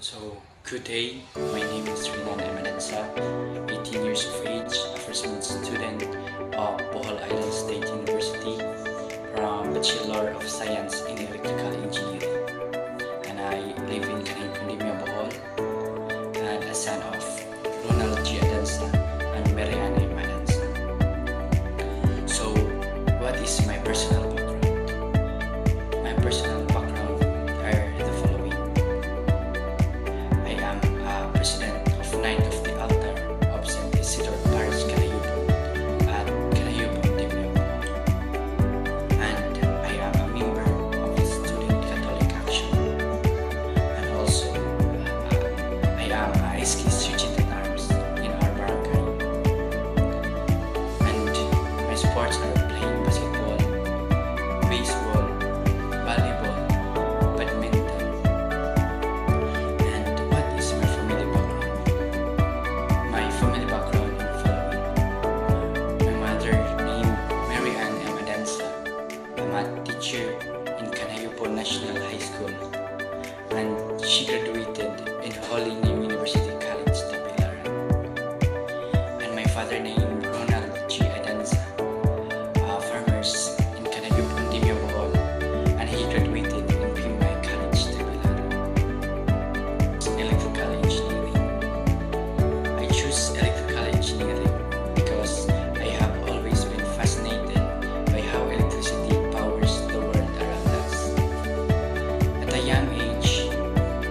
Good day. My name is Rinan Emadansa, 18 years of age, a freshman student of Bohol Island State University from Bachelor of Science in Electrical Engineering. And I live in Canay Condimia, Bohol, and a son of Ronald G. Adansa and Mariana Emadansa. So, what is my personal background? My personal background are the following. I am a president of Knight of the Altar of St. Isidore Parish, Canayubo at Canayubo, Dimyo. And I am a member of the Student Catholic Action. And also, I am a SK Sergeant at Arms in our barangay. And my sports are playing basketball, baseball, volleyball, badminton. And what is my family background? My family background in following. My mother named Mary Ann Emadansa, a math teacher in Canayupo National High School, and she graduated in Holy Name University College, Tagbilaran. And my father named Ronald G. Adansa, farmers in Canayupo, Dimyo, Bohol, and he graduated in Pimay College, Tagbilaran. Electrical engineering. I choose electrical engineering because I have always been fascinated by how electricity powers the world around us. At a young age,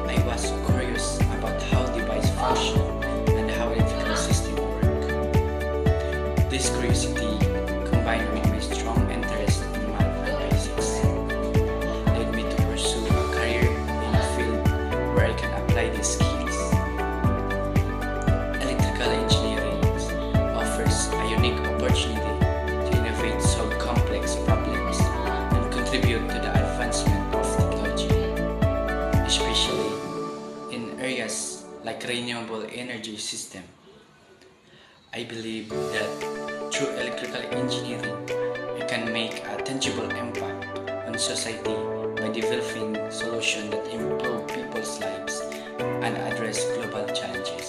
I was curious about how devices function and how electrical systems work. This curiosity, combined with my strong interest in math and physics, led me to pursue a career in a field where I can apply these skills. Electrical engineering offers a unique opportunity to innovate, solve complex problems, and contribute to the advancement of technology, especially in areas like renewable energy system. I believe that through electrical engineering, we can make a tangible impact on society by developing solutions that improve people's lives and address global challenges.